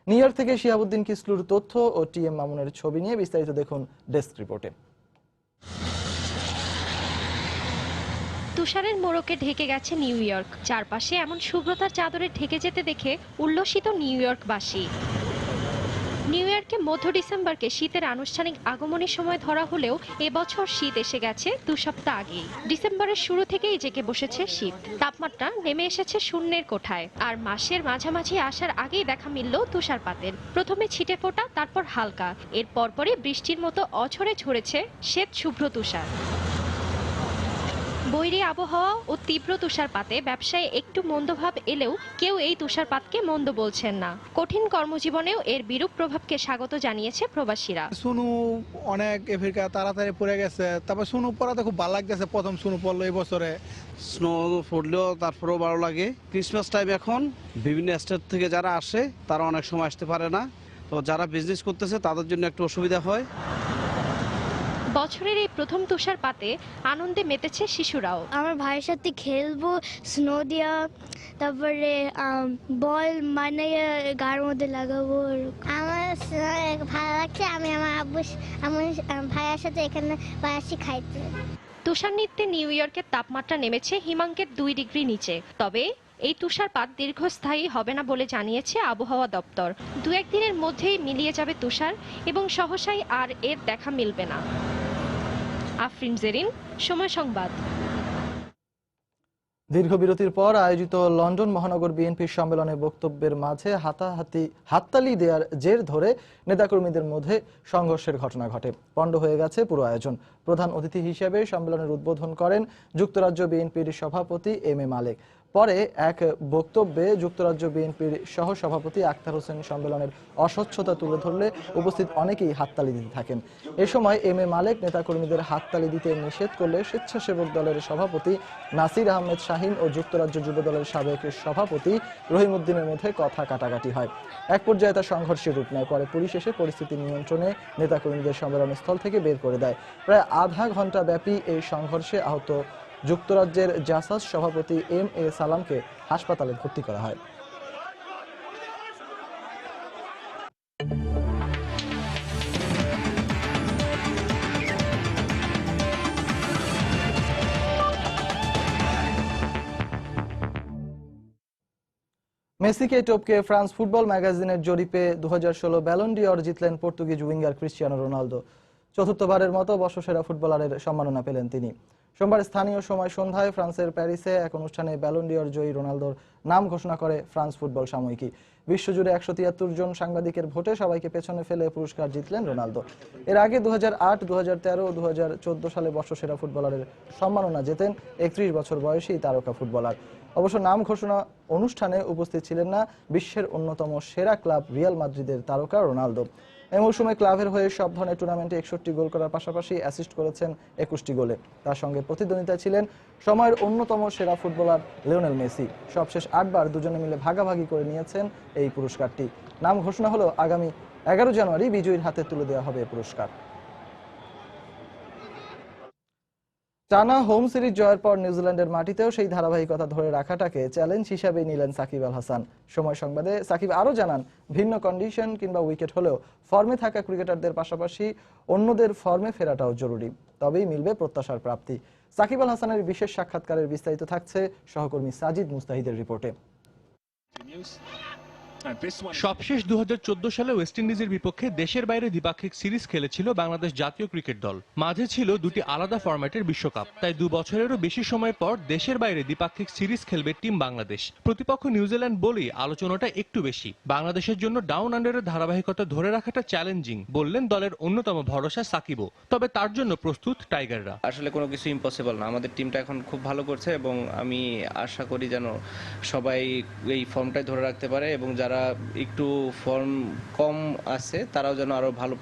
নিউ ইয়র্ক থেকে শিহাবুদ্দিন কিসলুর তথ্য ও টিএম মামুনের ছবি নিয়ে বিস্তারিত দেখুন ডেস্ক রিপোর্টে। তুষারের মোড়কে ঢেকে গেছে নিউ ইয়র্ক, চারপাশে এমন শুভ্রতার চাদরে ঢেকে যেতে দেখে উল্লসিত নিউ ইয়র্কবাসী। নিউ ইয়র্কে মধ্য ডিসেম্বরকে শীতের আনুষ্ঠানিক আগমনের সময় ধরা হলেও এবছর শীত এসে গেছে 2 সপ্তাহ আগেই। ডিসেম্বরের শুরু থেকেই জেগে বসেছে শীত, তাপমাত্রা নেমে এসেছে শূন্যের কোঠায়, আর মাসের মাঝামাঝি আসার আগেই দেখা মিলল তুষারপাতের। প্রথমে ছিটে ফোঁটা, তারপর হালকা, এর পরপরই বৃষ্টির মতো অঝরে ঝরেছে শ্বেত শুভ্র তুষার। বৈরী আবহাওয়া ও তীব্র তুষারপাতে ব্যবসায় একটু মন্দভাব এলেও কেউ এই তুষারপাতকে মন্দ বলছেন না। কঠিন কর্মজীবনেও এর বিরূপ প্রভাবকে স্বাগত জানিয়েছে প্রবাসীরা। সুনু অনেক আফ্রিকা তাড়াতাড়ি পড়ে গেছে, তারপর সুনু পড়াতে খুব ভালো লাগতেছে, প্রথম সুনু পড়লো এই বছরে। স্নো পড়লেও তারপরেও ভালো লাগে। ক্রিসমাস টাইম এখন বিভিন্ন স্টেট থেকে যারা আসে তারা অনেক সময় আসতে পারে না, তো যারা বিজনেস করতেছে তাদের জন্য একটু অসুবিধা হয়। বছরের এই প্রথম তুষারপাতে আনন্দে মেতেছে শিশুরাও। আমার ভাইয়ের সাথে খেলবো, স্নো দিয়া, তারপরে বল মানে গায়ের মধ্যে লাগাবো। আমার ভালো লাগছে, আমি আমার ভাইয়ের সাথে এখানে আসি খাইতে। তুষার নৃত্যে নিউ ইয়র্কের তাপমাত্রা নেমেছে হিমাঙ্কের 2 ডিগ্রি নিচে। তবে এই তুষারপাত দীর্ঘস্থায়ী হবে না বলে জানিয়েছে আবহাওয়া দপ্তর। 2-1 দিনের মধ্যেই মিলিয়ে যাবে তুষার এবং সহসাই আর এর দেখা মিলবে না। আফরিন জেরিন, সময় সংবাদ। দীর্ঘ বিরতির পর আয়োজিত লন্ডন মহানগর বিএনপির সম্মেলনে বক্তব্যের মাঝে হাততালি দেওয়ার জের ধরে নেতাকর্মীদের মধ্যে সংঘর্ষের ঘটনা ঘটে। পণ্ড হয়ে গেছে পুরো আয়োজন। প্রধান অতিথি হিসেবে সম্মেলনের উদ্বোধন করেন যুক্তরাজ্য বিএনপির সভাপতি এম এ মালেক। পরে এক বক্তব্যে যুক্তরাজ্য বিএনপির সহসভাপতি আক্তার হোসেন সম্মেলনের অস্বচ্ছতা তুলে ধরলে উপস্থিত অনেকেই হাততালি দিতে থাকেন। এ সময় এম এ মালেক নেতাকর্মীদের হাততালি দিতে নিষেধ করলে স্বেচ্ছাসেবক দলের সভাপতি নাসির আহমেদ শাহিন ও যুক্তরাজ্য যুব দলের সাবেক সভাপতি রহিমউদ্দিনের মধ্যে কথা কাটাকাটি হয়। এক পর্যায়ে তা সংঘর্ষের রূপ নেয়। পরে পুলিশ এসে পরিস্থিতি নিয়ন্ত্রণে নেতাকর্মীদের সম্মেলনস্থল থেকে বের করে দেয়। প্রায় আধা ঘন্টা ব্যাপী এই সংঘর্ষে আহত যুক্তরাজ্যের জাসাস সভাপতি এম এ সালামকে হাসপাতালে ভর্তি করা হয়। মেসিকে টপকে ফ্রান্স ফুটবল ম্যাগাজিনের জরিপে 2016 ব্যালন ডি'অর জিতলেন পর্তুগিজ উইঙ্গার ক্রিস্টিয়ানো রোনালদো। চতুর্থবারের মতো বর্ষসেরা ফুটবলারের সম্মাননা পেলেন তিনি। সোমবার স্থানীয় সময় সন্ধ্যায় ফ্রান্সের প্যারিসে এক অনুষ্ঠানে ব্যালন ডি'অর জয়ী রোনালদোর নাম ঘোষণা করে ফ্রান্স ফুটবল সাময়িকী। বিশ্বজুড়ে 173 জন সাংবাদিকের ভোটে সবাইকে পেছনে ফেলে পুরস্কার জিতলেন রোনালদো। এর আগে 2008, 2013 ও 2014 সালে বর্ষসেরা ফুটবলারের সম্মাননা জেতেন 31 বছর বয়সী তারকা ফুটবলার। অবশ্য নাম ঘোষণা অনুষ্ঠানে উপস্থিত ছিলেন না বিশ্বের অন্যতম সেরা ক্লাব রিয়াল মাদ্রিদের তারকা রোনালদো। এই মৌসুমে ক্লাবের হয়ে সব ধরনের টুর্নামেন্টে 61 গোল করার পাশাপাশি অ্যাসিস্ট করেছেন 21টি গোলে। তার সঙ্গে প্রতিদ্বন্দ্বিতায় ছিলেন সময়ের অন্যতম সেরা ফুটবলার লিওনেল মেসি। সবশেষ 8 বার দুজনে মিলে ভাগাভাগি করে নিয়েছেন এই পুরস্কারটি। নাম ঘোষণা হলো আগামী 11 জানুয়ারি বিজয়ীর হাতে তুলে দেওয়া হবে পুরস্কার। টানা হোম সিরিজ জয়ের পর নিউজিল্যান্ডের মাটিতেও সেই ধারাবাহিকতা ধরে রাখাটাকে চ্যালেঞ্জ হিসাবে নিলেন সাকিব আল হাসান। সময় সংবাদে সাকিব আরও জানান, ভিন্ন কন্ডিশন কিংবা উইকেট হলেও ফর্মে থাকা ক্রিকেটারদের পাশাপাশি অন্যদের ফর্মে ফেরাটাও জরুরি, তবেই মিলবে প্রত্যাশার প্রাপ্তি। সাকিব আল হাসানের বিশেষ সাক্ষাৎকারের বিস্তারিত থাকছে সহকর্মী সাজিদ মুস্তাহিদের রিপোর্টে। সবশেষ 2014 সালে ওয়েস্ট ইন্ডিজের বিপক্ষে দেশের বাইরে দ্বিপাক্ষিক সিরিজ খেলেছিল বাংলাদেশ জাতীয় ক্রিকেট দল। মাঝে ছিল দুটি আলাদা ফরম্যাটের বিশ্বকাপ। তাই 2 বছরেরও বেশি সময় পর দেশের বাইরে দ্বিপাক্ষিক সিরিজ খেলবে টিম বাংলাদেশ। প্রতিপক্ষ নিউজিল্যান্ড বলেই আলোচনাটা একটু বেশি। বাংলাদেশের জন্য ডাউন আন্ডারের ধারাবাহিকতা ধরে রাখাটা চ্যালেঞ্জিং বললেন দলের অন্যতম ভরসা সাকিবও। তবে তার জন্য প্রস্তুত টাইগাররা। আসলে কোনো কিছু ইম্পসিবল না, আমাদের টিমটা এখন খুব ভালো করছে এবং আমি আশা করি যেন সবাই এই ফর্মটাই ধরে রাখতে পারে এবং যারা যারা একটু ফর্ম কম আছে তারাও যেন আরো ভালো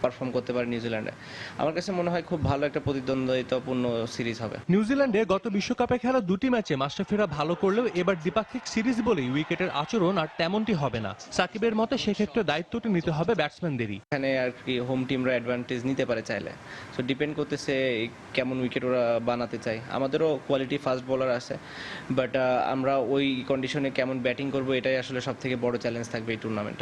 পারফর্ম করতে পারে নিউজিল্যান্ডে। আমার কাছে মনে হয় খুব ভালো একটা প্রতিদ্বন্দ্বিতাপূর্ণ সিরিজ হবে। নিউজিল্যান্ডে গত বিশ্বকাপে খেলা দুটি ম্যাচে মাশরাফিরা ভালো করলেও এবার দ্বিপাক্ষিক সিরিজ বলেই উইকেটের আচরণ আর তেমনটি হবে না। সাকিবের মতে সেক্ষেত্রে দায়িত্বটি নিতে হবে ব্যাটসম্যানদেরই। এখানে আর কি হোম টিমরা অ্যাডভান্টেজ নিতে পারে চাইলে, সো ডিপেন্ড করতেছে কেমন উইকেট ওরা বানাতে চায়। আমাদেরও কোয়ালিটি ফাস্ট বোলার আছে, বাট আমরা ওই কন্ডিশনে কেমন ব্যাটিং করব এটাই আসলে সবথেকে বড় চ্যালেঞ্জ থাকবে এই টুর্নামেন্ট,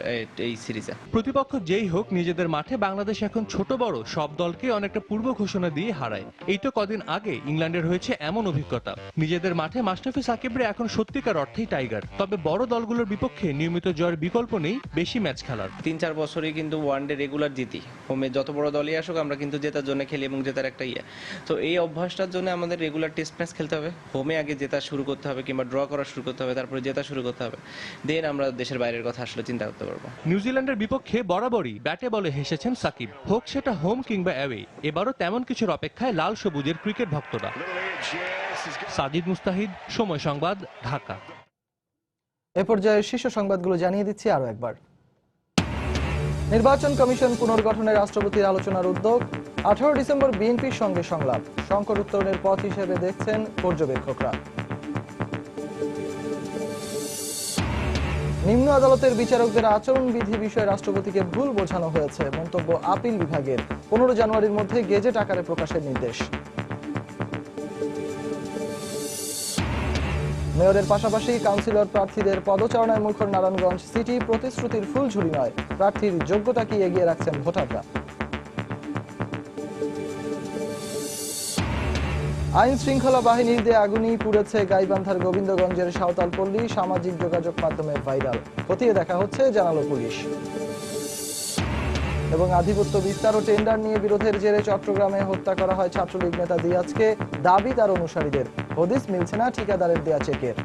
এই সিরিজে। প্রতিপক্ষ যেই হোক নিজেদের মাঠে বাংলাদেশ এখন ছোট বড় সব দলকে অনেকটা পূর্ব ঘোষণা দিয়ে হারায়। এই তো কদিন আগে ইংল্যান্ডের হয়েছে এমন অভিজ্ঞতা। নিজেদের মাঠে মাশরাফি সাকিবরা এখন সত্যিকার অর্থেই টাইগার। তবে বড় দলগুলোর বিপক্ষে নিয়মিত জয়ের বিকল্প নেই বেশি ম্যাচ খেলার। 3-4 বছরই কিন্তু ওয়ানডে রেগুলার জিতি, হোমে যত বড় দলই আসুক আমরা কিন্তু জেতার জন্য খেলি এবং জেতার একটা তো এই অভ্যাসটার জন্য আমাদের রেগুলার টেস্ট ম্যাচ খেলতে হবে। হোমে আগে জেতা শুরু করতে হবে কিংবা ড্র করা শুরু করতে হবে, তারপরে জেতা শুরু করতে হবে, দেন আমরা দেশের বাইরের কথা আসলে চিন্তা করতে পারবো। নিউজিল্যান্ডের বিপক্ষে বরাবরই ব্যাটে বলে হেসেছেন সাকিব, হোক সেটা হোম কিংবা অ্যাওয়ে। এবারও তেমন কিছুর অপেক্ষায় লাল সবুজের ক্রিকেট ভক্তরা। সাজিদ মুস্তাহিদ, সময় সংবাদ, ঢাকা। এ পর্যায়ে শীর্ষ সংবাদগুলো জানিয়ে দিচ্ছি আরো একবার। নির্বাচন কমিশন পুনর্গঠনে রাষ্ট্রপতির আলোচনার উদ্যোগ। 18 ডিসেম্বর বিএনপির সঙ্গে সংলাপ। সংকট উত্তরণের পথ হিসেবে দেখছেন পর্যবেক্ষকরা। নিম্ন আদালতের বিচারকদের আচরণবিধি বিষয়ে রাষ্ট্রপতিকে ভুল বোঝানো হয়েছে, মন্তব্য আপিল বিভাগের। 15 জানুয়ারির মধ্যে গেজেট আকারে প্রকাশের নির্দেশ। মেয়রের পাশাপাশি কাউন্সিলর প্রার্থীদের পদচারণায় মুখর নারায়ণগঞ্জ সিটি। প্রতিশ্রুতির ফুলঝুরি নয়, প্রার্থীর যোগ্যতা কি এগিয়ে রাখছেন ভোটাররা। আইন শৃঙ্খলা বাহিনীর দিয়ে আগুনই পুড়েছে গাইবান্ধার গোবিন্দগঞ্জের সাঁওতালপল্লী। সামাজিক যোগাযোগ মাধ্যমে ভাইরাল, খতিয়ে দেখা হচ্ছে জানালো পুলিশ। এবং আধিপত্য বিস্তার ও টেন্ডার নিয়ে বিরোধের জেরে চট্টগ্রামে হত্যা করা হয় ছাত্রলীগ নেতা দিয়াজকে। দাবি তার অনুসারীদের, হদিস মিলছে না ঠিকাদারের দেয়া চেকের।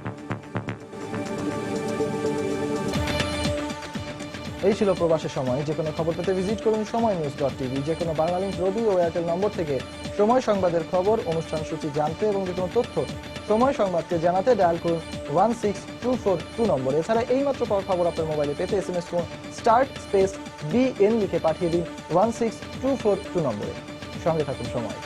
এই ছিল প্রবাসের সময়। যে কোনো খবর পেতে ভিজিট করুন সময়নিউজ.tv। যে কোনো বাংলালিংক, রবি ও এয়ারটেল নম্বর থেকে সময় সংবাদের খবর, অনুষ্ঠান সূচি জানতে এবং যে কোনো তথ্য সময় সংবাদকে জানাতে ডায়াল করুন 16242 নম্বর। এছাড়া এই মাত্র পাওয়া খবর আপনার মোবাইলে পেতে SMS করুন *BN লিখে পাঠিয়ে দিন 16242 নম্বরে। সঙ্গে থাকুন সময়।